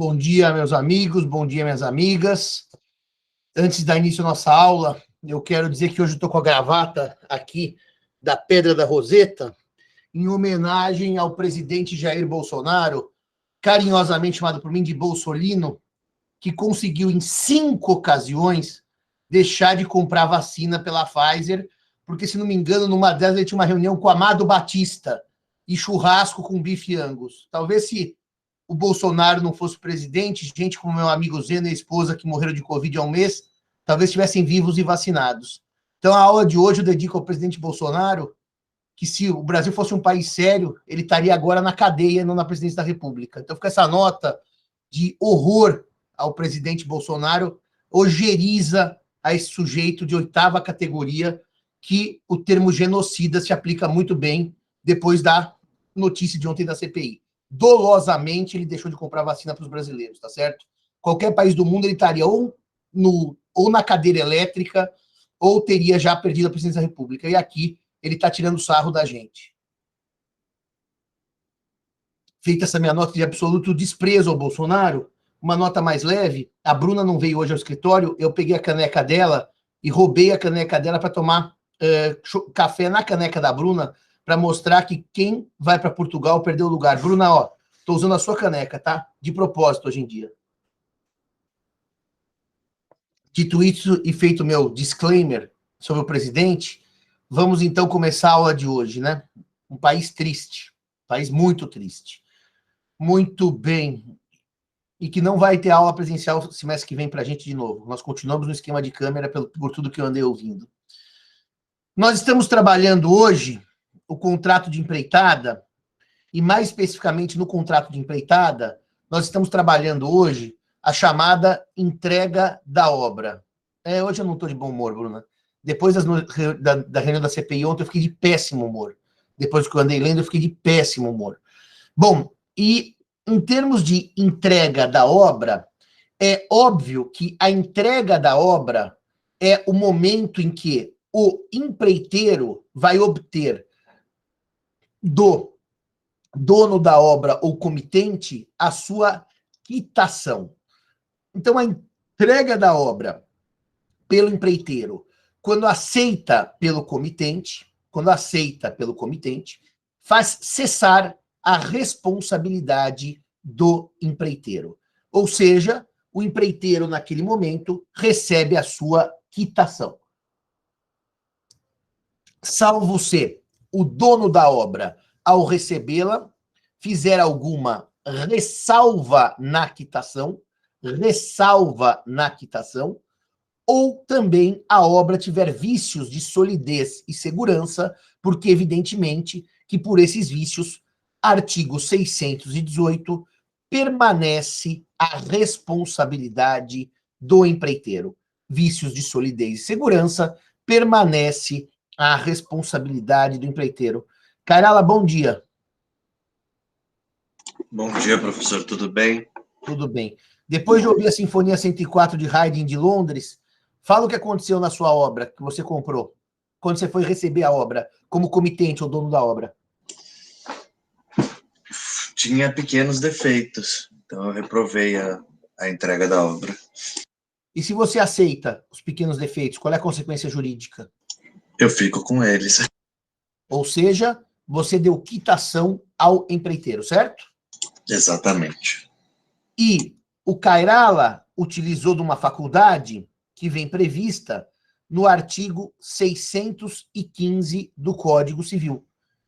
Bom dia, meus amigos, bom dia, minhas amigas. Antes da início da nossa aula, eu quero dizer que hoje eu estou com a gravata aqui da Pedra da Roseta, em homenagem ao presidente Jair Bolsonaro, carinhosamente chamado por mim de Bolsolino, que conseguiu em 5 ocasiões deixar de comprar vacina pela Pfizer, porque, se não me engano, numa delas ele tinha uma reunião com Amado Batista e churrasco com bife Angus. Talvez se o Bolsonaro não fosse presidente, gente como meu amigo Zeno e a esposa que morreram de Covid há um mês, talvez estivessem vivos e vacinados. Então, a aula de hoje eu dedico ao presidente Bolsonaro, que se o Brasil fosse um país sério, ele estaria agora na cadeia, não na presidência da República. Então, fica essa nota de horror ao presidente Bolsonaro, ojeriza a esse sujeito de 8ª categoria, que o termo genocida se aplica muito bem depois da notícia de ontem da CPI. Dolosamente, ele deixou de comprar vacina para os brasileiros, tá certo? Qualquer país do mundo, ele estaria ou na cadeira elétrica, ou teria já perdido a presidência da República. E aqui, ele está tirando sarro da gente. Feita essa minha nota de absoluto desprezo ao Bolsonaro, uma nota mais leve, a Bruna não veio hoje ao escritório, eu peguei a caneca dela e roubei a caneca dela para tomar café na caneca da Bruna, para mostrar que quem vai para Portugal perdeu o lugar. Bruna, ó, tô usando a sua caneca, tá? De propósito hoje em dia. Dito isso e feito meu disclaimer sobre o presidente, vamos então começar a aula de hoje, né? Um país triste, um país muito triste. Muito bem. E que não vai ter aula presencial semestre que vem para a gente de novo. Nós continuamos no esquema de câmera por tudo que eu andei ouvindo. Nós estamos trabalhando hoje o contrato de empreitada, e mais especificamente no contrato de empreitada, nós estamos trabalhando hoje a chamada entrega da obra. Hoje eu não estou de bom humor, Bruna. Depois da reunião da CPI ontem, eu fiquei de péssimo humor. Depois que eu andei lendo, eu fiquei de péssimo humor. Bom, e em termos de entrega da obra, é óbvio que a entrega da obra é o momento em que o empreiteiro vai obter do dono da obra ou comitente a sua quitação. Então, a entrega da obra pelo empreiteiro, quando aceita pelo comitente, faz cessar a responsabilidade do empreiteiro. Ou seja, o empreiteiro, naquele momento, recebe a sua quitação. Salvo se o dono da obra, ao recebê-la, fizer alguma ressalva na quitação, ou também a obra tiver vícios de solidez e segurança, porque, evidentemente, que por esses vícios, artigo 618, permanece a responsabilidade do empreiteiro. Vícios de solidez e segurança, permanece a responsabilidade do empreiteiro. Cairala, bom dia. Bom dia, professor, tudo bem? Tudo bem. Depois de ouvir a Sinfonia 104 de Haydn de Londres, fala o que aconteceu na sua obra, que você comprou, quando você foi receber a obra, como comitente ou dono da obra. Tinha pequenos defeitos, então eu reprovei a entrega da obra. E se você aceita os pequenos defeitos, qual é a consequência jurídica? Eu fico com eles. Ou seja, você deu quitação ao empreiteiro, certo? Exatamente. E o Cairala utilizou de uma faculdade que vem prevista no artigo 615 do Código Civil,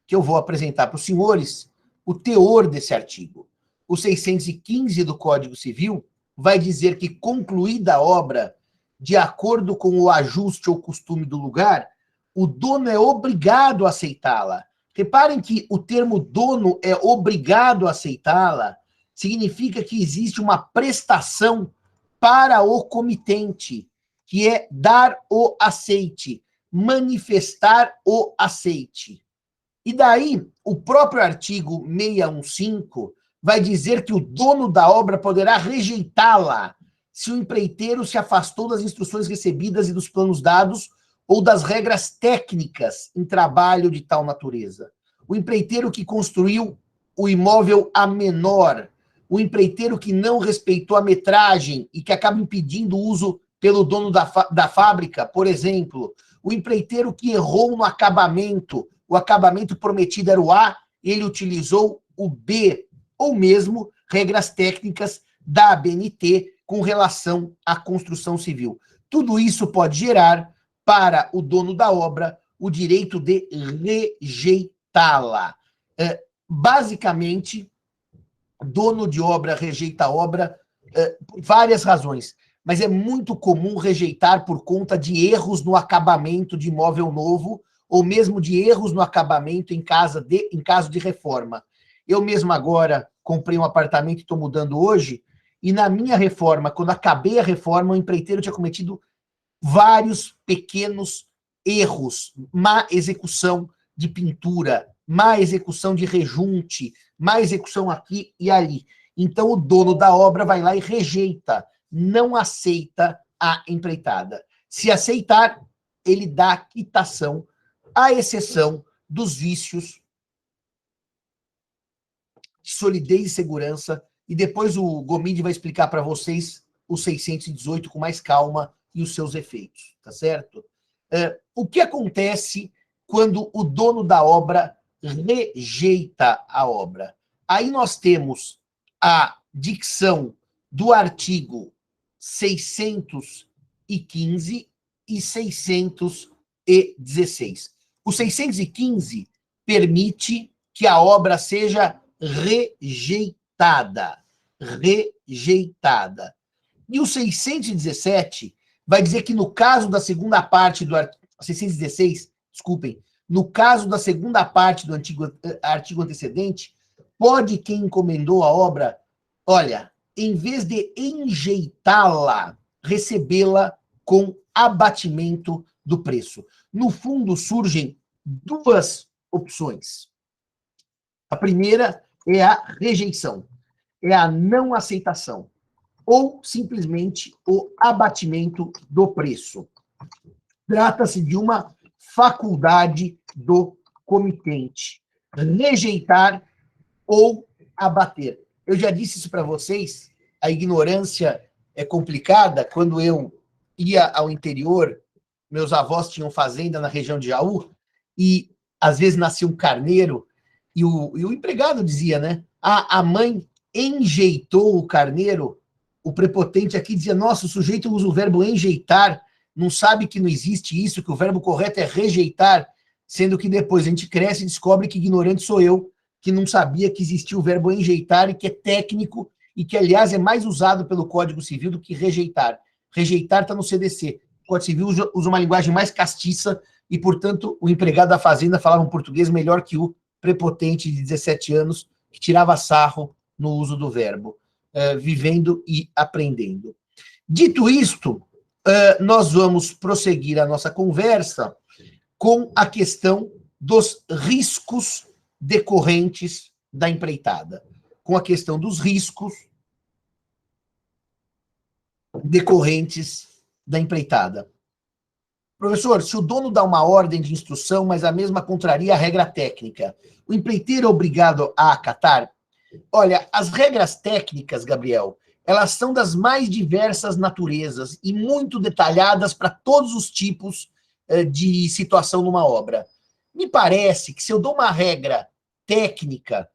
que eu vou apresentar para os senhores o teor desse artigo. O 615 do Código Civil vai dizer que, concluída a obra, de acordo com o ajuste ou costume do lugar, o dono é obrigado a aceitá-la. Reparem que o termo dono é obrigado a aceitá-la, significa que existe uma prestação para o comitente, que é dar o aceite, manifestar o aceite. E daí, o próprio artigo 615 vai dizer que o dono da obra poderá rejeitá-la se o empreiteiro se afastou das instruções recebidas e dos planos dados ou das regras técnicas em trabalho de tal natureza. O empreiteiro que construiu o imóvel a menor, o empreiteiro que não respeitou a metragem e que acaba impedindo o uso pelo dono da fábrica, por exemplo, o empreiteiro que errou no acabamento, o acabamento prometido era o A, ele utilizou o B, ou mesmo regras técnicas da ABNT com relação à construção civil. Tudo isso pode gerar para o dono da obra o direito de rejeitá-la. Basicamente, dono de obra rejeita a obra por várias razões, mas é muito comum rejeitar por conta de erros no acabamento de imóvel novo ou mesmo de erros no acabamento em caso de reforma. Eu mesmo agora comprei um apartamento e estou mudando hoje, e na minha reforma, quando acabei a reforma, o empreiteiro tinha cometido vários pequenos erros, má execução de pintura, má execução de rejunte, má execução aqui e ali. Então, o dono da obra vai lá e rejeita, não aceita a empreitada. Se aceitar, ele dá quitação, à exceção dos vícios de solidez e segurança, e depois o Gomide vai explicar para vocês o 618 com mais calma e os seus efeitos, tá certo? O que acontece quando o dono da obra rejeita a obra? Aí nós temos a dicção do artigo 615 e 616. O 615 permite que a obra seja rejeitada. Rejeitada. E o 617 vai dizer que no caso da segunda parte do artigo 616, desculpem, no caso da segunda parte do artigo antecedente, pode quem encomendou a obra, olha, em vez de enjeitá-la, recebê-la com abatimento do preço. No fundo, surgem duas opções. A primeira é a rejeição, é a não aceitação, ou simplesmente o abatimento do preço. Trata-se de uma faculdade do comitente. Rejeitar ou abater. Eu já disse isso para vocês, a ignorância é complicada. Quando eu ia ao interior, meus avós tinham fazenda na região de Jaú, e às vezes nascia um carneiro, e o empregado dizia, né? A mãe enjeitou o carneiro. O prepotente aqui dizia, nossa, o sujeito usa o verbo enjeitar, não sabe que não existe isso, que o verbo correto é rejeitar, sendo que depois a gente cresce e descobre que ignorante sou eu, que não sabia que existia o verbo enjeitar e que é técnico e que, aliás, é mais usado pelo Código Civil do que rejeitar. Rejeitar está no CDC. O Código Civil usa uma linguagem mais castiça e, portanto, o empregado da fazenda falava um português melhor que o prepotente de 17 anos que tirava sarro no uso do verbo, vivendo e aprendendo. Dito isto, nós vamos prosseguir a nossa conversa com a questão dos riscos decorrentes da empreitada. Com a questão dos riscos decorrentes da empreitada. Professor, se o dono dá uma ordem de instrução, mas a mesma contraria a regra técnica, o empreiteiro é obrigado a acatar? Olha, as regras técnicas, Gabriel, elas são das mais diversas naturezas e muito detalhadas para todos os tipos de situação numa obra. Me parece que se eu dou uma regra técnica,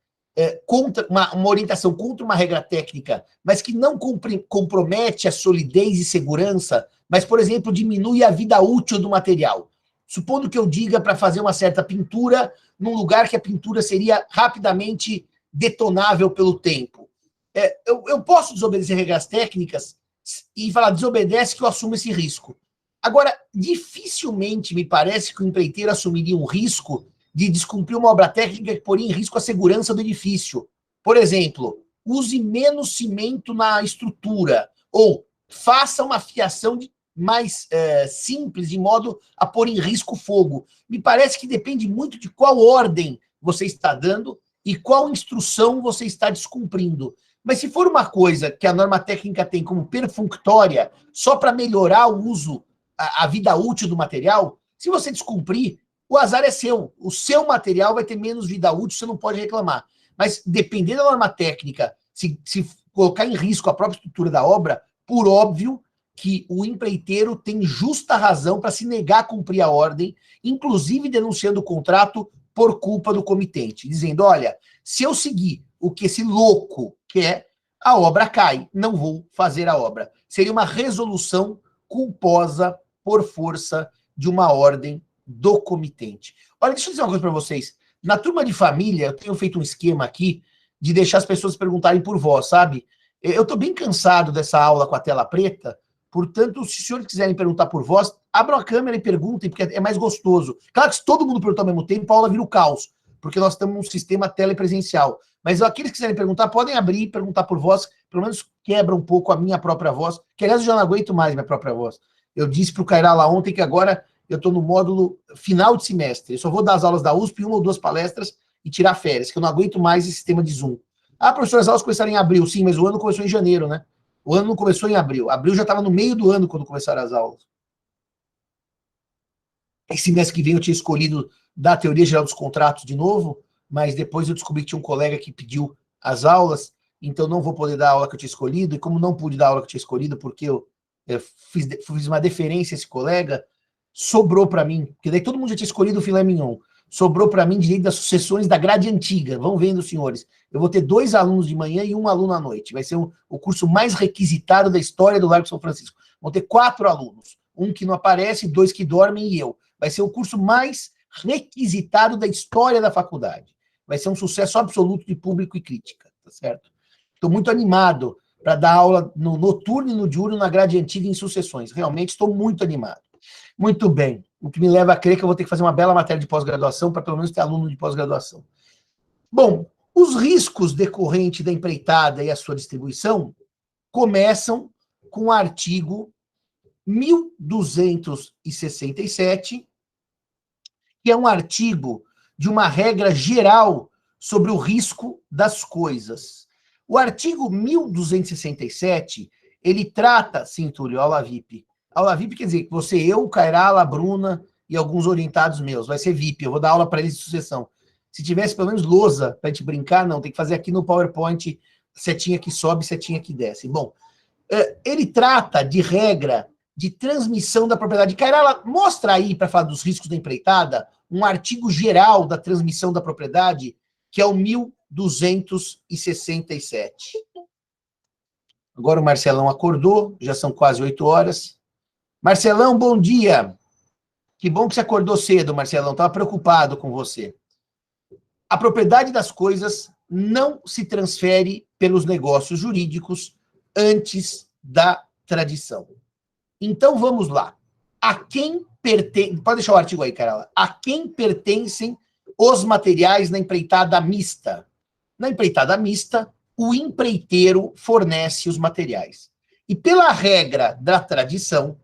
contra uma orientação contra uma regra técnica, mas que não compromete a solidez e segurança, mas, por exemplo, diminui a vida útil do material. Supondo que eu diga para fazer uma certa pintura num lugar que a pintura seria rapidamente detonável pelo tempo. Eu posso desobedecer regras técnicas e falar, desobedece que eu assumo esse risco. Agora, dificilmente me parece que o empreiteiro assumiria um risco de descumprir uma obra técnica que poria em risco a segurança do edifício. Por exemplo, use menos cimento na estrutura, ou faça uma fiação mais simples, de modo a pôr em risco o fogo. Me parece que depende muito de qual ordem você está dando e qual instrução você está descumprindo. Mas se for uma coisa que a norma técnica tem como perfunctória, só para melhorar o uso, a vida útil do material, se você descumprir, o azar é seu. O seu material vai ter menos vida útil, você não pode reclamar. Mas, dependendo da norma técnica, se colocar em risco a própria estrutura da obra, por óbvio que o empreiteiro tem justa razão para se negar a cumprir a ordem, inclusive denunciando o contrato por culpa do comitente, dizendo, olha, se eu seguir o que esse louco quer, a obra cai, não vou fazer a obra. Seria uma resolução culposa por força de uma ordem do comitente. Olha, deixa eu dizer uma coisa para vocês. Na turma de família, eu tenho feito um esquema aqui de deixar as pessoas perguntarem por voz, sabe? Eu estou bem cansado dessa aula com a tela preta, portanto, se os senhores quiserem perguntar por voz, abram a câmera e perguntem, porque é mais gostoso. Claro que se todo mundo perguntar ao mesmo tempo, a aula vira o caos, porque nós estamos num sistema telepresencial. Mas aqueles que quiserem perguntar, podem abrir e perguntar por voz, pelo menos quebra um pouco a minha própria voz, que aliás eu já não aguento mais minha própria voz. Eu disse para o Cairá lá ontem que agora eu estou no módulo final de semestre. Eu só vou dar as aulas da USP, 1 ou 2 palestras e tirar férias, que eu não aguento mais esse sistema de Zoom. Ah, professor, as aulas começaram em abril, sim, mas o ano começou em janeiro, né? O ano não começou em abril. Abril já estava no meio do ano quando começaram as aulas. Esse mês que vem eu tinha escolhido dar a teoria geral dos contratos de novo, mas depois eu descobri que tinha um colega que pediu as aulas, então não vou poder dar a aula que eu tinha escolhido, e como não pude dar a aula que eu tinha escolhido, porque eu fiz uma deferência a esse colega, sobrou para mim, porque daí todo mundo já tinha escolhido o filé mignon, sobrou para mim direito das sucessões da grade antiga. Vão vendo, senhores. Eu vou ter 2 alunos de manhã e 1 aluno à noite. Vai ser o curso mais requisitado da história do Largo São Francisco. Vão ter 4 alunos. 1 que não aparece, 2 que dormem e eu. Vai ser o curso mais requisitado da história da faculdade. Vai ser um sucesso absoluto de público e crítica, tá certo? Estou muito animado para dar aula no noturno e no diurno na grade antiga em sucessões. Realmente estou muito animado. Muito bem. O que me leva a crer que eu vou ter que fazer uma bela matéria de pós-graduação para pelo menos ter aluno de pós-graduação. Bom, os riscos decorrentes da empreitada e a sua distribuição começam com o artigo 1267, que é um artigo de uma regra geral sobre o risco das coisas. O artigo 1267, ele trata, sim, Túlio, aula VIP. Aula VIP quer dizer que você, eu, o Cairá, a Bruna e alguns orientados meus. Vai ser VIP, eu vou dar aula para eles de sucessão. Se tivesse pelo menos lousa para a gente brincar, não, tem que fazer aqui no PowerPoint, setinha que sobe, setinha que desce. Bom, ele trata de regra de transmissão da propriedade. Cairá, mostra aí, para falar dos riscos da empreitada, um artigo geral da transmissão da propriedade, que é o 1267. Agora o Marcelão acordou, já são quase 8 horas. Marcelão, bom dia. Que bom que você acordou cedo, Marcelão. Estava preocupado com você. A propriedade das coisas não se transfere pelos negócios jurídicos antes da tradição. Então, vamos lá. A quem pertence... Pode deixar o artigo aí, Carla. A quem pertencem os materiais na empreitada mista? Na empreitada mista, o empreiteiro fornece os materiais. E pela regra da tradição,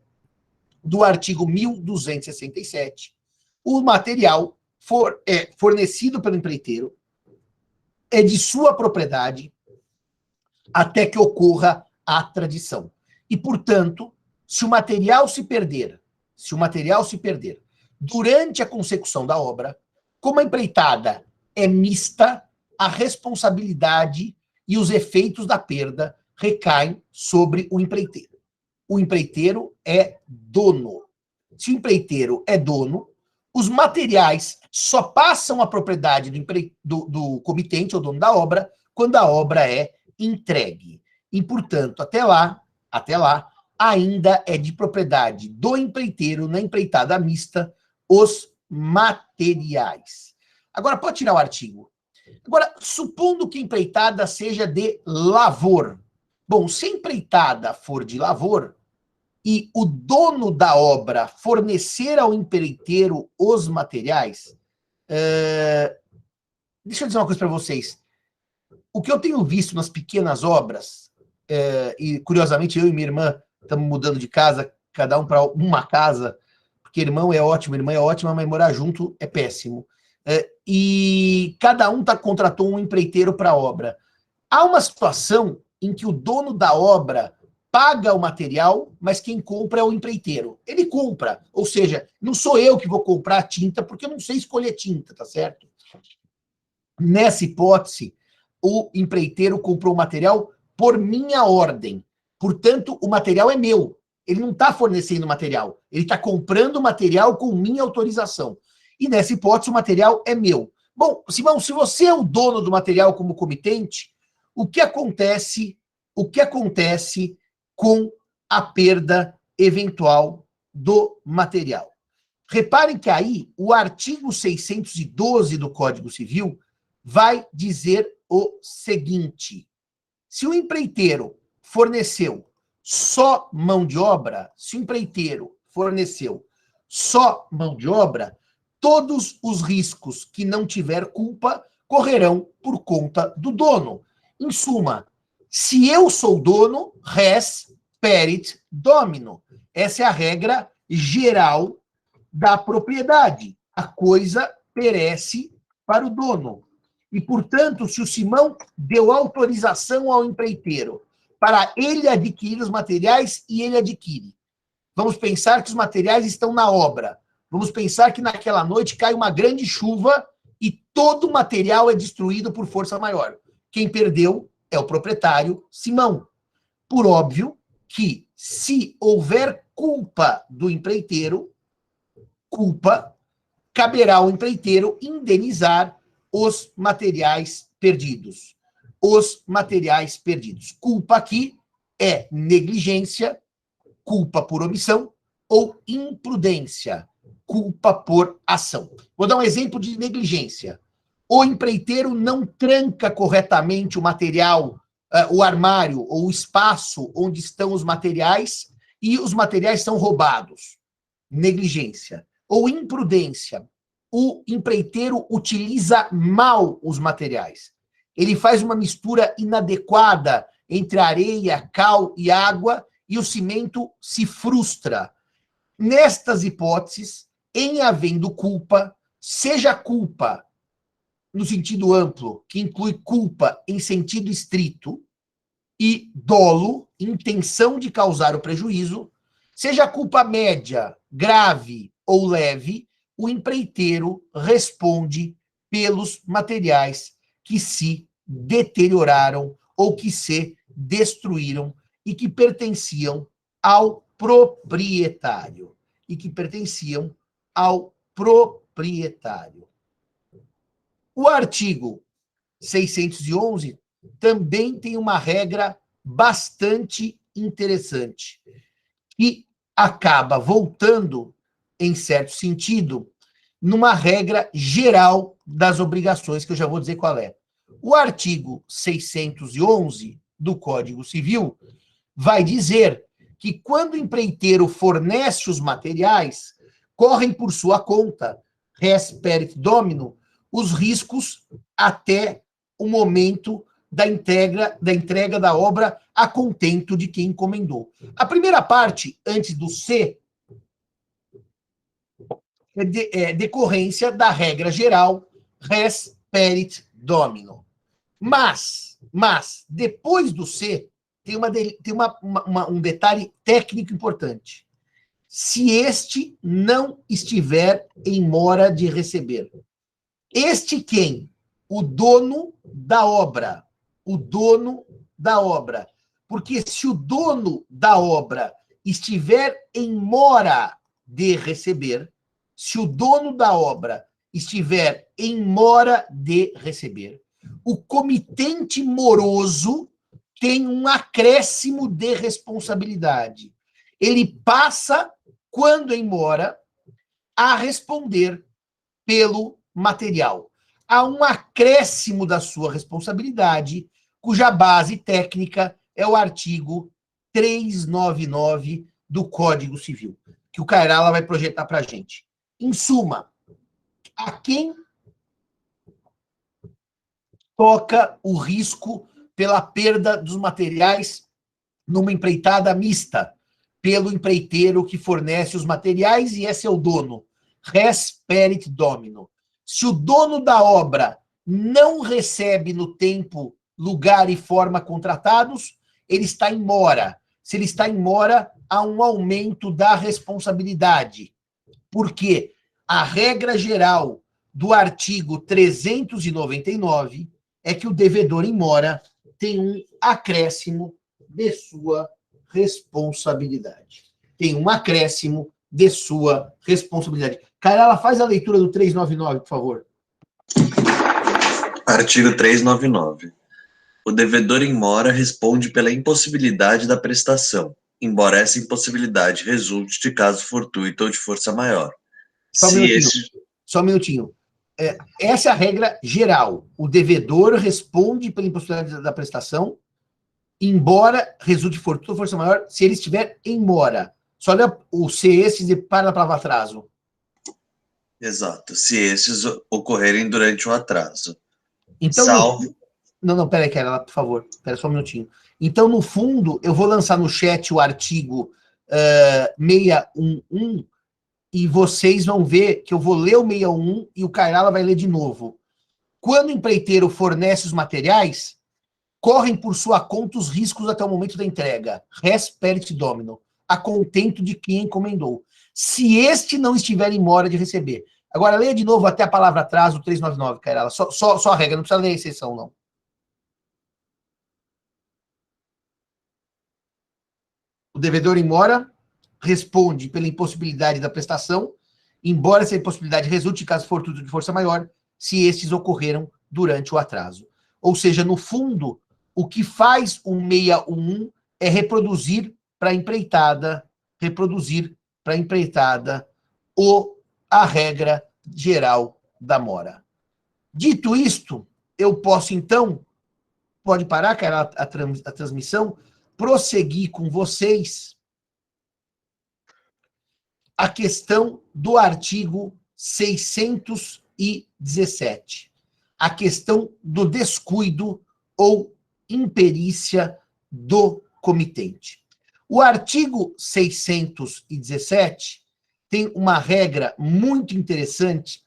do artigo 1267, o material fornecido pelo empreiteiro é de sua propriedade até que ocorra a tradição. E, portanto, se o material se perder durante a consecução da obra, como a empreitada é mista, a responsabilidade e os efeitos da perda recaem sobre o empreiteiro. O empreiteiro é dono. Se o empreiteiro é dono, os materiais só passam a propriedade do comitente, ou dono da obra, quando a obra é entregue. E, portanto, até lá, ainda é de propriedade do empreiteiro, na empreitada mista, os materiais. Agora, pode tirar o artigo. Agora, supondo que a empreitada seja de lavor. Bom, se a empreitada for de lavor e o dono da obra fornecer ao empreiteiro os materiais, deixa eu dizer uma coisa para vocês. O que eu tenho visto nas pequenas obras, e curiosamente eu e minha irmã estamos mudando de casa, cada um para uma casa, porque irmão é ótimo, irmã é ótima, mas morar junto é péssimo. E cada um contratou um empreiteiro para a obra. Há uma situação em que o dono da obra paga o material, mas quem compra é o empreiteiro. Ele compra, ou seja, não sou eu que vou comprar a tinta, porque eu não sei escolher tinta, tá certo? Nessa hipótese, o empreiteiro comprou o material por minha ordem. Portanto, o material é meu. Ele não está fornecendo material. Ele está comprando material com minha autorização. E nessa hipótese, o material é meu. Bom, Simão, se você é o dono do material como comitente, o que acontece com a perda eventual do material? Reparem que aí o artigo 612 do Código Civil vai dizer o seguinte: se o empreiteiro forneceu só mão de obra, todos os riscos que não tiver culpa correrão por conta do dono. Em suma, se eu sou dono, res perit domino. Essa é a regra geral da propriedade. A coisa perece para o dono. E, portanto, se o Simão deu autorização ao empreiteiro para ele adquirir os materiais e ele adquire. Vamos pensar que os materiais estão na obra. Vamos pensar que naquela noite cai uma grande chuva e todo o material é destruído por força maior. Quem perdeu é o proprietário Simão. Por óbvio que, se houver culpa do empreiteiro, caberá ao empreiteiro indenizar os materiais perdidos. Culpa aqui é negligência, culpa por omissão ou imprudência, culpa por ação. Vou dar um exemplo de negligência. O empreiteiro não tranca corretamente o material, o armário ou o espaço onde estão os materiais e os materiais são roubados. Negligência. Ou imprudência. O empreiteiro utiliza mal os materiais. Ele faz uma mistura inadequada entre areia, cal e água e o cimento se frustra. Nestas hipóteses, em havendo culpa, seja culpa no sentido amplo, que inclui culpa em sentido estrito, e dolo, intenção de causar o prejuízo, seja culpa média, grave ou leve, o empreiteiro responde pelos materiais que se deterioraram ou que se destruíram e que pertenciam ao proprietário. O artigo 611 também tem uma regra bastante interessante, que acaba voltando, em certo sentido, numa regra geral das obrigações, que eu já vou dizer qual é. O artigo 611 do Código Civil vai dizer que quando o empreiteiro fornece os materiais, correm por sua conta, res perit domino, os riscos até o momento da entrega da obra a contento de quem encomendou. A primeira parte, antes do C, é decorrência da regra geral res perit domino. Mas, depois do C, tem um detalhe técnico importante. Se este não estiver em mora de receber. Este quem? O dono da obra. Porque se o dono da obra estiver em mora de receber, o comitente moroso tem um acréscimo de responsabilidade. Ele passa, quando em mora, a responder pelo material. Há um acréscimo da sua responsabilidade, cuja base técnica é o artigo 399 do Código Civil, que o Cairala vai projetar para a gente. Em suma, a quem toca o risco pela perda dos materiais numa empreitada mista, pelo empreiteiro que fornece os materiais, e esse é o dono, res perit domino. Se o dono da obra não recebe no tempo, lugar e forma contratados, ele está em mora. Se ele está em mora, há um aumento da responsabilidade. Porque a regra geral do artigo 399 é que o devedor em mora tem um acréscimo de sua responsabilidade. Tem um acréscimo de sua responsabilidade. Carla, faz a leitura do 399, por favor. Artigo 399. O devedor em mora responde pela impossibilidade da prestação, embora essa impossibilidade resulte de caso fortuito ou de força maior. Só um minutinho. Essa é a regra geral. O devedor responde pela impossibilidade da prestação, embora resulte de fortuito ou força maior, se ele estiver em mora. Só olha o se esses e para a palavra atraso. Exato. Se esses ocorrerem durante o atraso. Então, Salvo... Não, peraí, Carla, por favor. Pera só um minutinho. Então, no fundo, eu vou lançar no chat o artigo 611 e vocês vão ver que eu vou ler o 611 e o Carla vai ler de novo. Quando o empreiteiro fornece os materiais, correm por sua conta os riscos até o momento da entrega. Res perit domino. A contento de quem encomendou. Se este não estiver em mora de receber. Agora, leia de novo até a palavra atraso, 399, Carla. Só a regra, não precisa ler a exceção, não. O devedor em mora responde pela impossibilidade da prestação, embora essa impossibilidade resulte em caso fortuito de força maior, se estes ocorreram durante o atraso. Ou seja, no fundo, o que faz o 611 é reproduzir para a empreitada a regra geral da mora. Dito isto, eu posso, então, pode parar, cara, a transmissão, prosseguir com vocês a questão do artigo 617, a questão do descuido ou imperícia do comitente. O artigo 617 tem uma regra muito interessante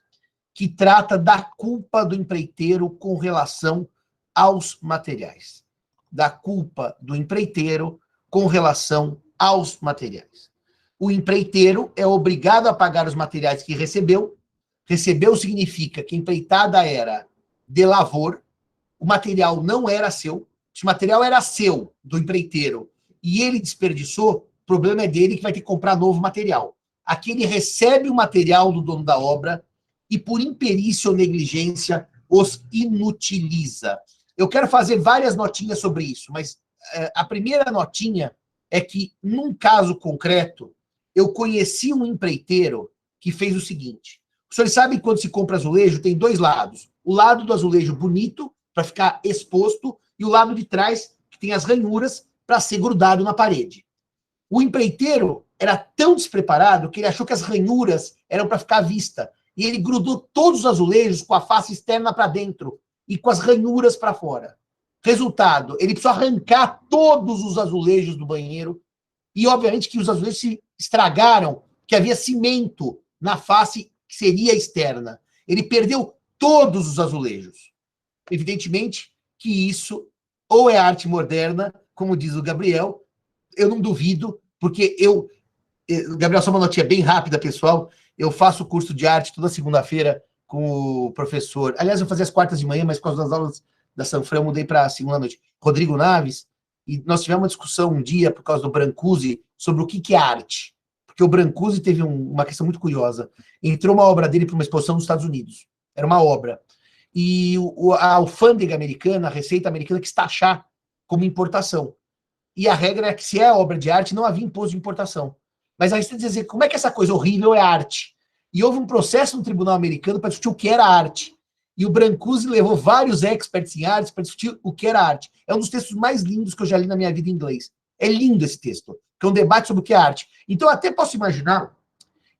que trata da culpa do empreiteiro com relação aos materiais. Da culpa do empreiteiro com relação aos materiais. O empreiteiro é obrigado a pagar os materiais que recebeu. Recebeu significa que a empreitada era de lavor, o material não era seu. Se o material era seu, do empreiteiro, e ele desperdiçou, o problema é dele que vai ter que comprar novo material. Aqui ele recebe o material do dono da obra e, por imperícia ou negligência, os inutiliza. Eu quero fazer várias notinhas sobre isso, mas a primeira notinha é que, num caso concreto, eu conheci um empreiteiro que fez o seguinte. O senhor sabe que quando se compra azulejo, tem dois lados. O lado do azulejo bonito, para ficar exposto, e o lado de trás, que tem as ranhuras, para ser grudado na parede. O empreiteiro era tão despreparado que ele achou que as ranhuras eram para ficar à vista. E ele grudou todos os azulejos com a face externa para dentro e com as ranhuras para fora. Resultado, ele precisou arrancar todos os azulejos do banheiro e, obviamente, que os azulejos se estragaram, que havia cimento na face que seria externa. Ele perdeu todos os azulejos. Evidentemente que isso ou é arte moderna, como diz o Gabriel, eu não duvido, porque Gabriel, só uma notinha bem rápida, pessoal, eu faço curso de arte toda segunda-feira com o professor, aliás, eu fazia as quartas de manhã, mas por causa das aulas da Sanfran, eu mudei para a segunda noite, Rodrigo Naves, e nós tivemos uma discussão um dia, por causa do Brancusi, sobre o que é arte, porque o Brancusi teve uma questão muito curiosa, entrou uma obra dele para uma exposição nos Estados Unidos, era uma obra, e a alfândega americana, a Receita americana, quis taxar como importação. E a regra é que, se é obra de arte, não havia imposto de importação. Mas a Receita dizia, como é que essa coisa horrível é arte? E houve um processo no tribunal americano para discutir o que era arte. E o Brancusi levou vários experts em artes para discutir o que era arte. É um dos textos mais lindos que eu já li na minha vida em inglês. É lindo esse texto, que é um debate sobre o que é arte. Então, eu até posso imaginar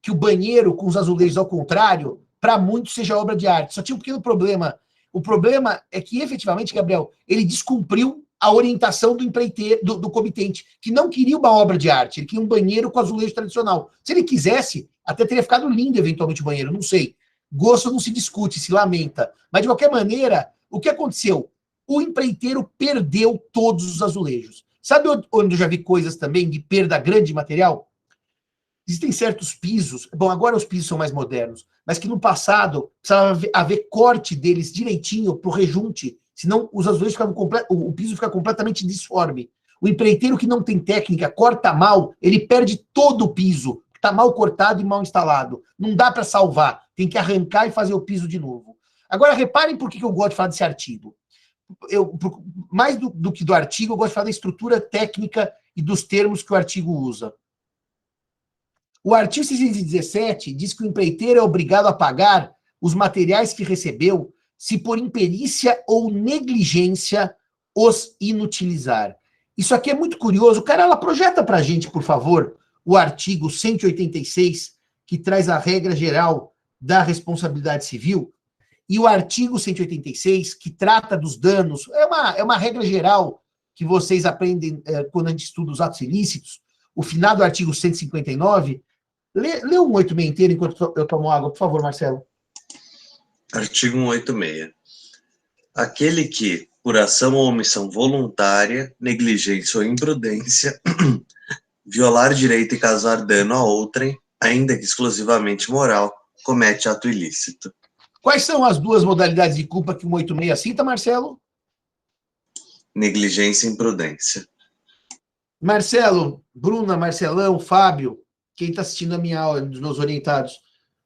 que o banheiro com os azulejos ao contrário, para muitos, seja obra de arte. Só tinha um pequeno problema. O problema é que, efetivamente, Gabriel, ele descumpriu a orientação do empreiteiro, do comitente, que não queria uma obra de arte, ele queria um banheiro com azulejo tradicional. Se ele quisesse, até teria ficado lindo, eventualmente, o banheiro, não sei. Gosto não se discute, se lamenta. Mas, de qualquer maneira, o que aconteceu? O empreiteiro perdeu todos os azulejos. Sabe onde eu já vi coisas também de perda grande de material? Existem certos pisos, bom, agora os pisos são mais modernos, mas que no passado precisava haver corte deles direitinho para o rejunte Senão os azulejos ficam o piso fica completamente disforme. O empreiteiro que não tem técnica, corta mal, ele perde todo o piso. Está mal cortado e mal instalado. Não dá para salvar. Tem que arrancar e fazer o piso de novo. Agora, reparem por que eu gosto de falar desse artigo. Mais do que do artigo, eu gosto de falar da estrutura técnica e dos termos que o artigo usa. O artigo 617 diz que o empreiteiro é obrigado a pagar os materiais que recebeu se por imperícia ou negligência os inutilizar. Isso aqui é muito curioso. Carala, projeta para a gente, por favor, o artigo 186, que traz a regra geral da responsabilidade civil, e o artigo 186, que trata dos danos. É uma regra geral que vocês aprendem quando a gente estuda os atos ilícitos. O final do artigo 159. Lê o 186 inteiro enquanto eu tomo água, por favor, Marcelo. Artigo 186. Aquele que, por ação ou omissão voluntária, negligência ou imprudência, violar direito e causar dano a outrem, ainda que exclusivamente moral, comete ato ilícito. Quais são as duas modalidades de culpa que o 186 cita, Marcelo? Negligência e imprudência. Marcelo, Bruna, Marcelão, Fábio, quem está assistindo a minha aula, dos meus orientados,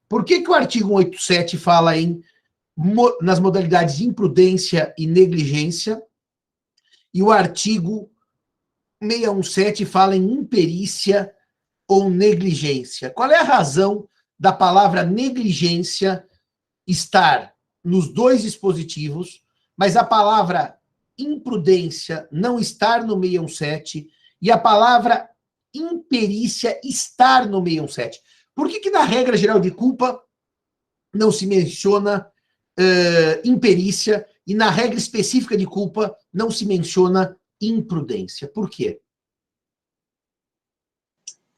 por que o artigo 187 fala nas modalidades de imprudência e negligência, e o artigo 617 fala em imperícia ou negligência? Qual é a razão da palavra negligência estar nos dois dispositivos, mas a palavra imprudência não estar no 617 e a palavra imperícia estar no 617? Por que na regra geral de culpa não se menciona imperícia e na regra específica de culpa não se menciona imprudência? Por quê?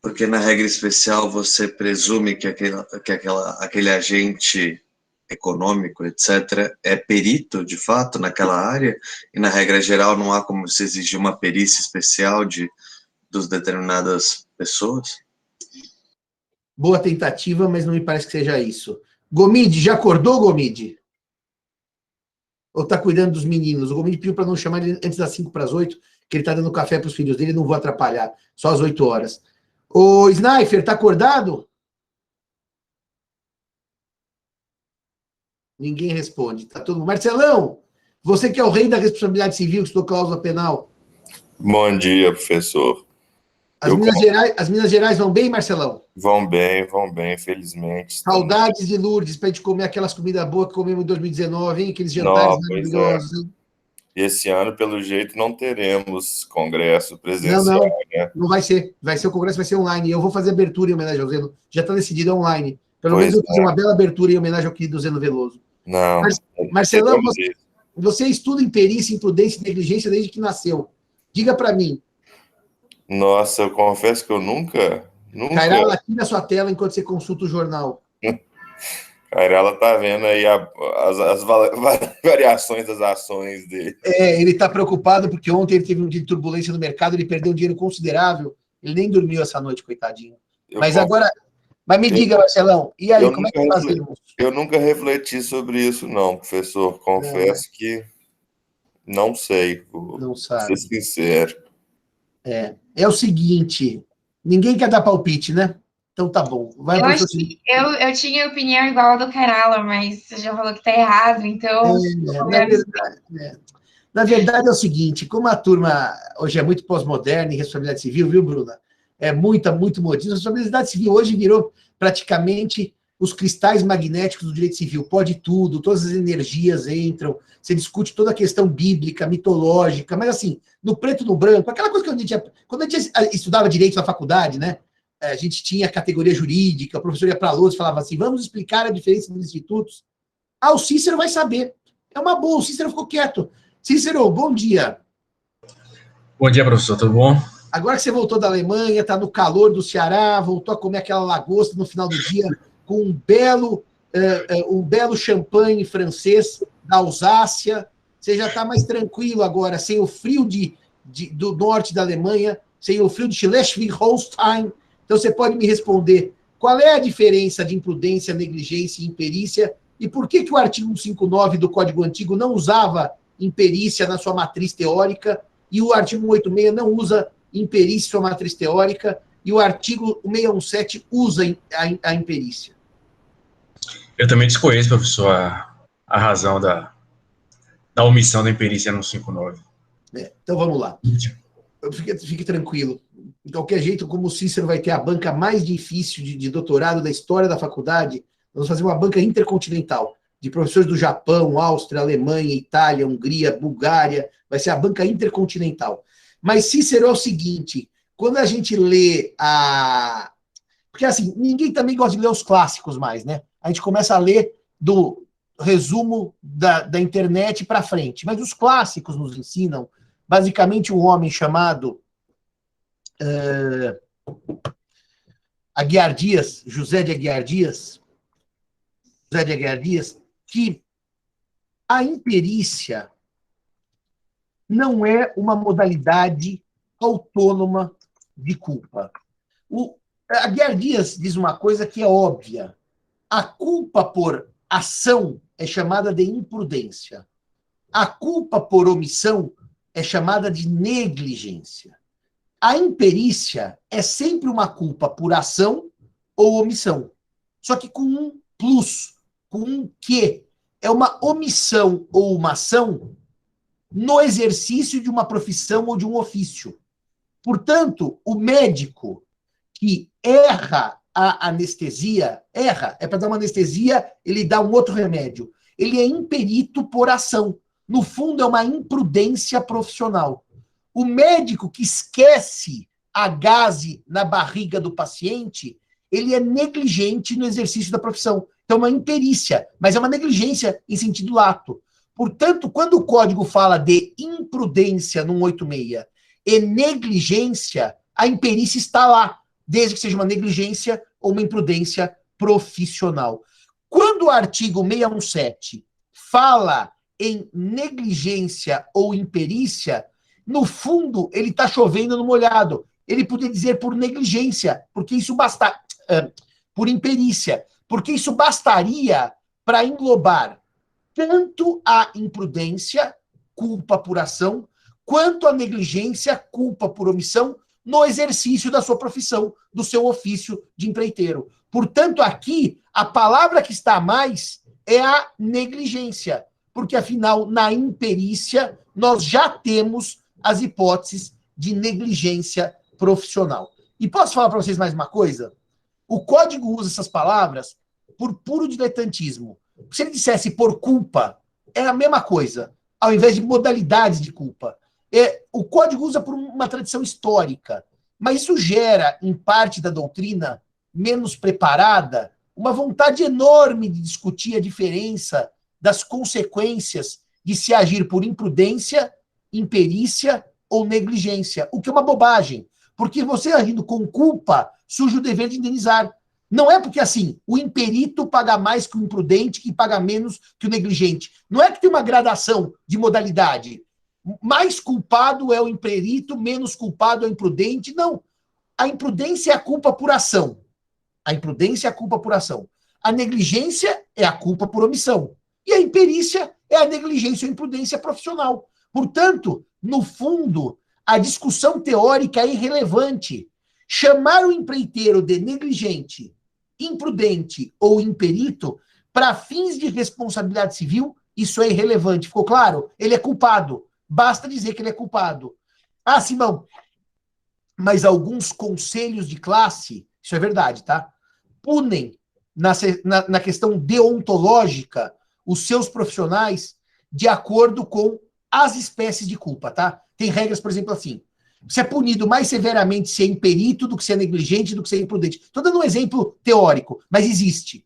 Porque na regra especial você presume que aquele agente econômico, etc., é perito, de fato, naquela área, e na regra geral não há como se exigir uma perícia especial dos determinadas pessoas? Boa tentativa, mas não me parece que seja isso. Gomide, já acordou, Gomide? Ou tá cuidando dos meninos? O Gomide pediu para não chamar ele antes das 7:55, que ele tá dando café para os filhos dele, não vou atrapalhar, só às 8 horas. Ô, Sniper, tá acordado? Ninguém responde. Tá todo mundo. Marcelão, você que é o rei da responsabilidade civil, que estudou cláusula penal. Bom dia, professor. As Minas Gerais vão bem, Marcelão? Vão bem, felizmente. Saudades de Lourdes, para a gente comer aquelas comidas boas que comemos em 2019, hein? Aqueles jantares maravilhosos. Hein? E esse ano, pelo jeito, não teremos congresso presencial, né? Não vai ser. O congresso vai ser online. Eu vou fazer abertura em homenagem ao Zeno. Já está decidido, é online. Pelo menos eu fiz uma bela abertura em homenagem ao querido Zeno Veloso. Não. Marcelão, você estuda em perícia, imprudência e negligência desde que nasceu. Diga para mim. Nossa, eu confesso que eu nunca... Cairala, aqui na sua tela enquanto você consulta o jornal. Cairala tá vendo aí as variações das ações dele. Ele está preocupado porque ontem ele teve um dia de turbulência no mercado, ele perdeu um dinheiro considerável, ele nem dormiu essa noite, coitadinho. Mas me diga, Marcelão, e aí, como é que fazemos? Eu nunca refleti sobre isso, não, professor. Confesso que não sei. Não sabe. Ser sincero. É o seguinte, ninguém quer dar palpite, né? Então tá bom. Eu tinha opinião igual a do Carala, mas você já falou que tá errado, então... Na verdade é o seguinte, como a turma hoje é muito pós-moderna em responsabilidade civil, viu, Bruna? É muito modismo. A responsabilidade civil hoje virou praticamente os cristais magnéticos do direito civil. Pode tudo, todas as energias entram, você discute toda a questão bíblica, mitológica, mas assim, no preto e no branco, aquela coisa que quando a gente estudava direito na faculdade, né? A gente tinha categoria jurídica, o professor ia para a lousa e falava assim, vamos explicar a diferença dos institutos. O Cícero vai saber. É uma boa, o Cícero ficou quieto. Cícero, bom dia. Bom dia, professor, tudo bom? Agora que você voltou da Alemanha, está no calor do Ceará, voltou a comer aquela lagosta no final do dia, com um belo champanhe francês da Alsácia, você já está mais tranquilo agora, sem o frio do norte da Alemanha, sem o frio de Schleswig-Holstein. Então você pode me responder qual é a diferença de imprudência, negligência e imperícia e por que o artigo 159 do Código Antigo não usava imperícia na sua matriz teórica, e o artigo 186 não usa imperícia em sua matriz teórica, e o artigo 617 usa a imperícia. Eu também desconheço, professor, a razão da omissão da imperícia no 59. Então vamos lá. Fique tranquilo. De qualquer jeito, como o Cícero vai ter a banca mais difícil de doutorado da história da faculdade, nós vamos fazer uma banca intercontinental, de professores do Japão, Áustria, Alemanha, Itália, Hungria, Bulgária, vai ser a banca intercontinental. Mas, Cícero, é o seguinte, quando a gente lê a... Porque, assim, ninguém também gosta de ler os clássicos mais, né? A gente começa a ler do resumo da internet para frente. Mas os clássicos nos ensinam, basicamente, um homem chamado Aguiar Dias, José de Aguiar Dias, que a imperícia não é uma modalidade autônoma de culpa. O Aguiar Dias diz uma coisa que é óbvia. A culpa por ação é chamada de imprudência. A culpa por omissão é chamada de negligência. A imperícia é sempre uma culpa por ação ou omissão. Só que com um plus, com um quê. É uma omissão ou uma ação no exercício de uma profissão ou de um ofício. Portanto, o médico que erra a anestesia, é para dar uma anestesia, ele dá um outro remédio. Ele é imperito por ação. No fundo, é uma imprudência profissional. O médico que esquece a gaze na barriga do paciente, ele é negligente no exercício da profissão. Então, é uma imperícia, mas é uma negligência em sentido lato. Portanto, quando o código fala de imprudência no 186 e negligência, a imperícia está lá, desde que seja uma negligência ou uma imprudência profissional. Quando o artigo 617 fala em negligência ou imperícia, no fundo, ele está chovendo no molhado. Ele podia dizer por negligência, porque isso basta, por imperícia, porque isso bastaria para englobar tanto a imprudência, culpa por ação, quanto a negligência, culpa por omissão, no exercício da sua profissão, do seu ofício de empreiteiro. Portanto, aqui, a palavra que está a mais é a negligência, porque, afinal, na imperícia, nós já temos as hipóteses de negligência profissional. E posso falar para vocês mais uma coisa? O código usa essas palavras por puro diletantismo. Se ele dissesse por culpa, é a mesma coisa, ao invés de modalidades de culpa. O código usa por uma tradição histórica, mas isso gera, em parte da doutrina menos preparada, uma vontade enorme de discutir a diferença das consequências de se agir por imprudência, imperícia ou negligência, o que é uma bobagem, porque você agindo com culpa surge o dever de indenizar. Não é porque, assim, o imperito paga mais que o imprudente, que paga menos que o negligente. Não é que tem uma gradação de modalidade. Mais culpado é o imperito, menos culpado é o imprudente. Não. A imprudência é a culpa por ação. A imprudência é a culpa por ação. A negligência é a culpa por omissão. E a imperícia é a negligência ou imprudência profissional. Portanto, no fundo, a discussão teórica é irrelevante. Chamar o empreiteiro de negligente, imprudente ou imperito, para fins de responsabilidade civil, isso é irrelevante. Ficou claro? Ele é culpado. Basta dizer que ele é culpado. Ah, Simão, mas alguns conselhos de classe, isso é verdade, tá? Punem, na questão deontológica, os seus profissionais de acordo com as espécies de culpa, tá? Tem regras, por exemplo, assim. Você é punido mais severamente se é imperito do que se é negligente, do que se é imprudente. Estou dando um exemplo teórico, mas existe.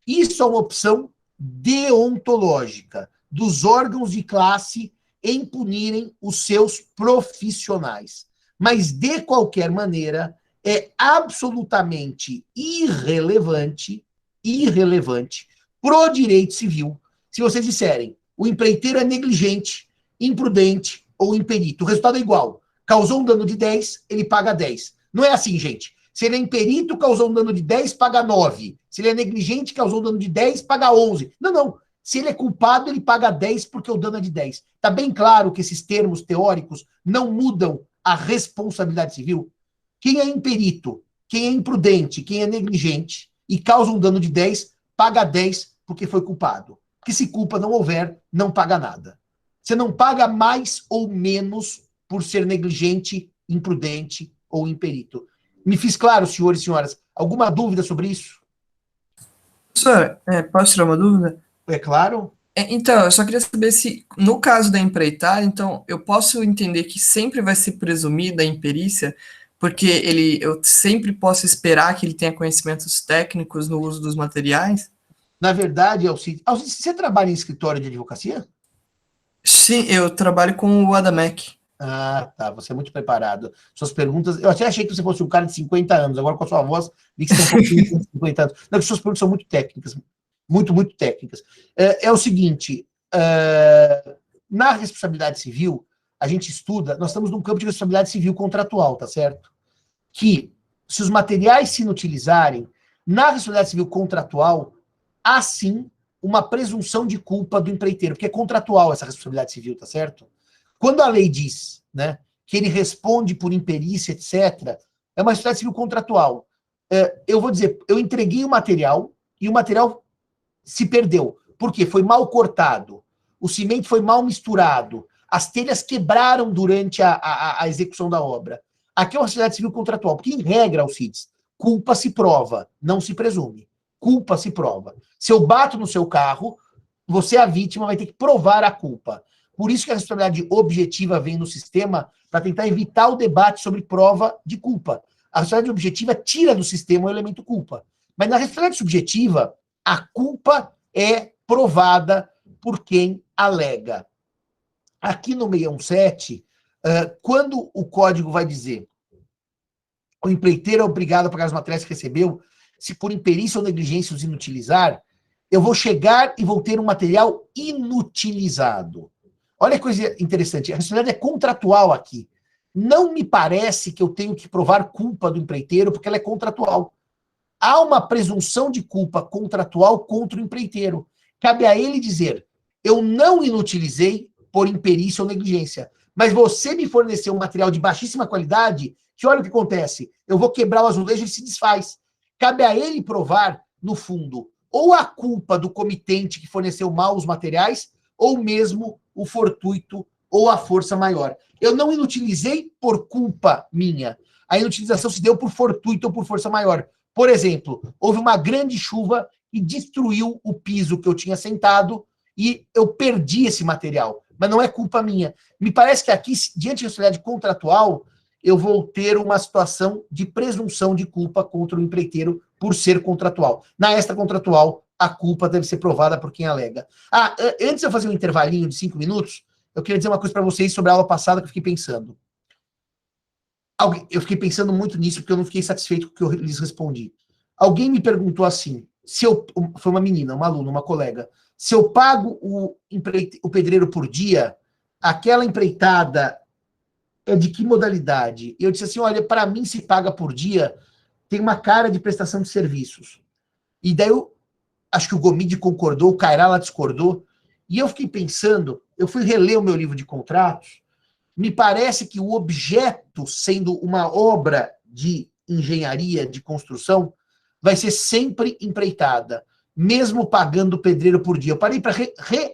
Isso é uma opção deontológica dos órgãos de classe em punirem os seus profissionais. Mas, de qualquer maneira, é absolutamente irrelevante pro direito civil se vocês disserem o empreiteiro é negligente, imprudente ou imperito. O resultado é igual. Causou um dano de 10, ele paga 10. Não é assim, gente. Se ele é imperito, causou um dano de 10, paga 9. Se ele é negligente, causou um dano de 10, paga 11. Não, não. Se ele é culpado, ele paga 10 porque o dano é de 10. Está bem claro que esses termos teóricos não mudam a responsabilidade civil? Quem é imperito, quem é imprudente, quem é negligente e causa um dano de 10, paga 10 porque foi culpado. Porque se culpa não houver, não paga nada. Você não paga mais ou menos por ser negligente, imprudente ou imperito. Me fiz claro, senhores e senhoras? Alguma dúvida sobre isso? Professor, posso tirar uma dúvida? É claro? Então, eu só queria saber se, no caso da empreitada, então, eu posso entender que sempre vai ser presumida a imperícia, porque eu sempre posso esperar que ele tenha conhecimentos técnicos no uso dos materiais? Na verdade, Alcides, você trabalha em escritório de advocacia? Sim, eu trabalho com o Adamec. Ah, tá. Você é muito preparado. Suas perguntas. Eu até achei que você fosse um cara de 50 anos. Agora, com a sua voz, vi que você tem um pouquinho de 50 anos. Não, que suas perguntas são muito técnicas. Muito, muito técnicas. É o seguinte: na responsabilidade civil, a gente estuda. Nós estamos num campo de responsabilidade civil contratual, tá certo? Que, se os materiais se inutilizarem, na responsabilidade civil contratual, há sim uma presunção de culpa do empreiteiro, porque é contratual essa responsabilidade civil, tá certo? Quando a lei diz, né, que ele responde por imperícia, etc., é uma responsabilidade civil contratual. Eu vou dizer, eu entreguei o material e o material se perdeu. Por quê? Foi mal cortado, o cimento foi mal misturado, as telhas quebraram durante a execução da obra. Aqui é uma responsabilidade civil contratual, porque, em regra, Alcides, culpa se prova, não se presume. Culpa se prova. Se eu bato no seu carro, você, a vítima, vai ter que provar a culpa. Por isso que a responsabilidade objetiva vem no sistema para tentar evitar o debate sobre prova de culpa. A responsabilidade objetiva tira do sistema o elemento culpa. Mas na responsabilidade subjetiva, a culpa é provada por quem alega. Aqui no 617, quando o código vai dizer o empreiteiro é obrigado a pagar os materiais que recebeu, se por imperícia ou negligência os inutilizar, eu vou chegar e vou ter um material inutilizado. Olha que coisa interessante, a responsabilidade é contratual aqui. Não me parece que eu tenho que provar culpa do empreiteiro, porque ela é contratual. Há uma presunção de culpa contratual contra o empreiteiro. Cabe a ele dizer, eu não inutilizei por imperícia ou negligência, mas você me forneceu um material de baixíssima qualidade, que olha o que acontece, eu vou quebrar o azulejo e ele se desfaz. Cabe a ele provar, no fundo, ou a culpa do comitente que forneceu mal os materiais, ou mesmo o fortuito ou a força maior. Eu não inutilizei por culpa minha. A inutilização se deu por fortuito ou por força maior. Por exemplo, houve uma grande chuva e destruiu o piso que eu tinha sentado e eu perdi esse material. Mas não é culpa minha. Me parece que aqui, diante da responsabilidade contratual, eu vou ter uma situação de presunção de culpa contra o empreiteiro por ser contratual. Na extracontratual, a culpa deve ser provada por quem alega. Antes de eu fazer um intervalinho de 5 minutos, eu queria dizer uma coisa para vocês sobre a aula passada que eu fiquei pensando. Eu fiquei pensando muito nisso porque eu não fiquei satisfeito com o que eu lhes respondi. Alguém me perguntou assim, foi uma menina, uma aluna, uma colega, se eu pago o pedreiro por dia, aquela empreitada é de que modalidade? Eu disse assim, olha, para mim se paga por dia, tem uma cara de prestação de serviços. E daí acho que o Gomide concordou, o Cairala discordou, e eu fiquei pensando, eu fui reler o meu livro de contratos, me parece que o objeto, sendo uma obra de engenharia, de construção, vai ser sempre empreitada, mesmo pagando o pedreiro por dia. Eu parei para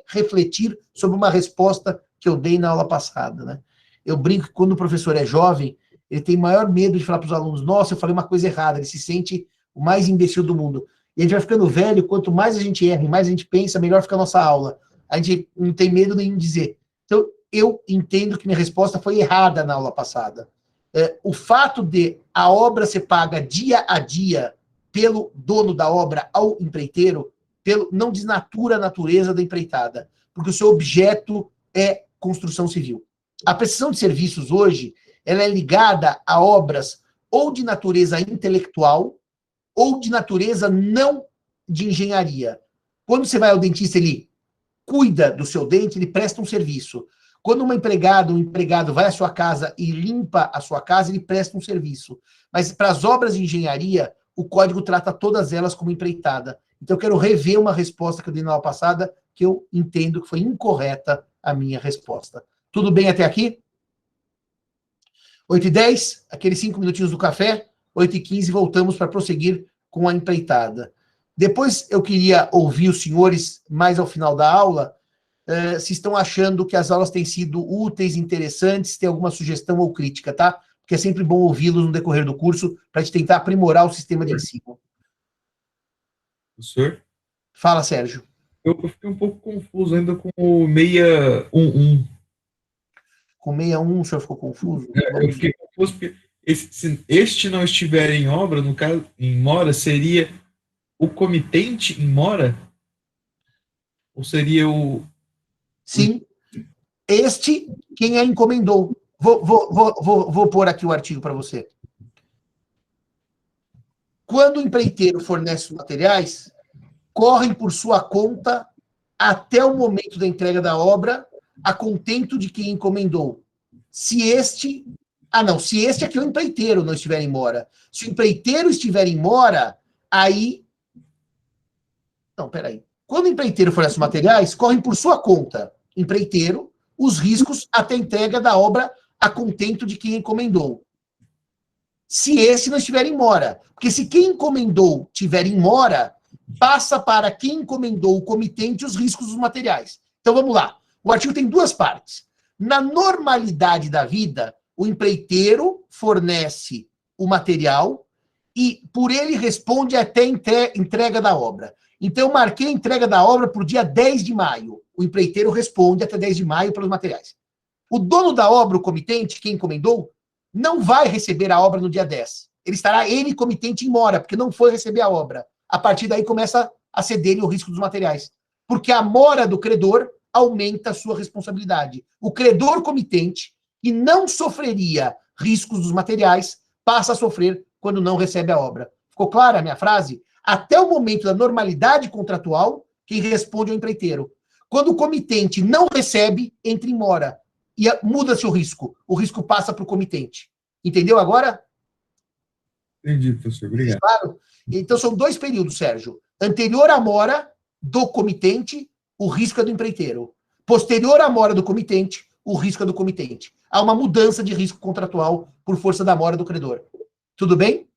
refletir sobre uma resposta que eu dei na aula passada, né? Eu brinco que quando o professor é jovem, ele tem maior medo de falar para os alunos, nossa, eu falei uma coisa errada, ele se sente o mais imbecil do mundo. E a gente vai ficando velho, quanto mais a gente erra, mais a gente pensa, melhor fica a nossa aula. A gente não tem medo nenhum de dizer. Então, eu entendo que minha resposta foi errada na aula passada. O fato de a obra ser paga dia a dia pelo dono da obra ao empreiteiro, não desnatura a natureza da empreitada, porque o seu objeto é construção civil. A prestação de serviços hoje, ela é ligada a obras ou de natureza intelectual ou de natureza não de engenharia. Quando você vai ao dentista, ele cuida do seu dente, ele presta um serviço. Quando um empregado vai à sua casa e limpa a sua casa, ele presta um serviço. Mas para as obras de engenharia, o código trata todas elas como empreitada. Então eu quero rever uma resposta que eu dei na aula passada, porque eu entendo que foi incorreta a minha resposta. Tudo bem até aqui? 8h10, aqueles 5 minutinhos do café. 8h15, voltamos para prosseguir com a empreitada. Depois eu queria ouvir os senhores, mais ao final da aula, se estão achando que as aulas têm sido úteis, interessantes, se tem alguma sugestão ou crítica, tá? Porque é sempre bom ouvi-los no decorrer do curso, para a gente tentar aprimorar o sistema de ensino. Professor? Fala, Sérgio. Eu fiquei um pouco confuso ainda com o 611. Com 61, o senhor ficou confuso? Eu fiquei confuso porque se este não estiver em obra, no caso, em mora, seria o comitente em mora? Ou seria o... Sim. Este, quem a encomendou. Vou pôr aqui o artigo para você. Quando o empreiteiro fornece os materiais, correm por sua conta até o momento da entrega da obra, a contento de quem encomendou. Se este aqui é o empreiteiro não estiver em mora. Se o empreiteiro estiver em mora, aí... Não, peraí. Quando o empreiteiro fornece os materiais, correm por sua conta, empreiteiro, os riscos até a entrega da obra a contento de quem encomendou. Se esse não estiver em mora. Porque se quem encomendou estiver em mora, passa para quem encomendou o comitente os riscos dos materiais. Então vamos lá. O artigo tem duas partes. Na normalidade da vida, o empreiteiro fornece o material e por ele responde até a entrega da obra. Então eu marquei a entrega da obra para o dia 10 de maio. O empreiteiro responde até 10 de maio pelos materiais. O dono da obra, o comitente, quem encomendou, não vai receber a obra no dia 10. Ele estará, ele, comitente, em mora, porque não foi receber a obra. A partir daí começa a ceder-lhe o risco dos materiais. Porque a mora do credor aumenta a sua responsabilidade. O credor comitente, que não sofreria riscos dos materiais, passa a sofrer quando não recebe a obra. Ficou clara a minha frase? Até o momento da normalidade contratual, quem responde é o empreiteiro. Quando o comitente não recebe, entra em mora. E muda-se o risco. O risco passa para o comitente. Entendeu agora? Entendi, professor. Obrigado. Claro. Então são dois períodos, Sérgio. Anterior à mora do comitente, o risco é do empreiteiro. Posterior à mora do comitente, o risco é do comitente. Há uma mudança de risco contratual por força da mora do credor. Tudo bem?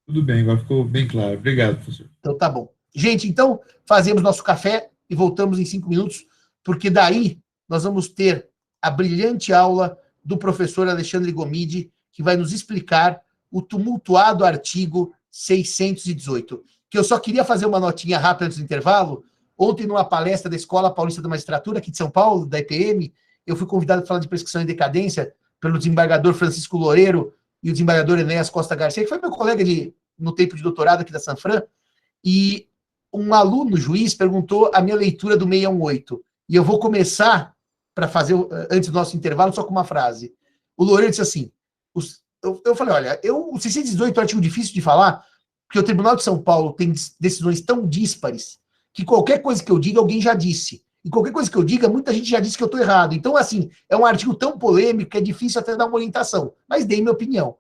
Tudo bem, agora ficou bem claro. Obrigado, professor. Então tá bom. Gente, então fazemos nosso café e voltamos em 5 minutos, porque daí nós vamos ter a brilhante aula do professor Alexandre Gomide, que vai nos explicar o tumultuado artigo 618. Que eu só queria fazer uma notinha rápida antes do intervalo. Ontem, numa palestra da Escola Paulista da Magistratura, aqui de São Paulo, da EPM, eu fui convidado para falar de prescrição e decadência pelo desembargador Francisco Loureiro e o desembargador Enéas Costa Garcia, que foi meu colega no tempo de doutorado aqui da Sanfran, e um aluno, juiz, perguntou a minha leitura do 618. E eu vou começar, para fazer, antes do nosso intervalo, só com uma frase. O Loureiro disse assim, eu falei, olha, o 618 é um artigo difícil de falar, porque o Tribunal de São Paulo tem decisões tão díspares que qualquer coisa que eu diga, alguém já disse. E qualquer coisa que eu diga, muita gente já disse que eu estou errado. Então, assim, é um artigo tão polêmico que é difícil até dar uma orientação. Mas dei minha opinião.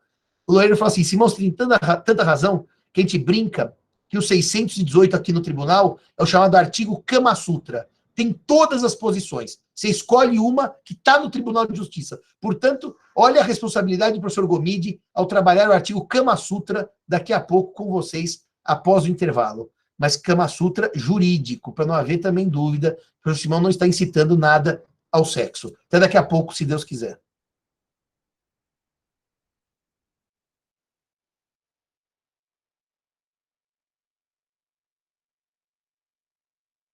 O Loureiro falou assim, Simão, você tem tanta razão que a gente brinca que o 618 aqui no tribunal é o chamado artigo Kama Sutra. Tem todas as posições. Você escolhe uma que está no Tribunal de Justiça. Portanto, olha a responsabilidade do professor Gomide ao trabalhar o artigo Kama Sutra daqui a pouco com vocês, após o intervalo. Mas Kama Sutra jurídico, para não haver também dúvida, o professor Simão não está incitando nada ao sexo. Até daqui a pouco, se Deus quiser.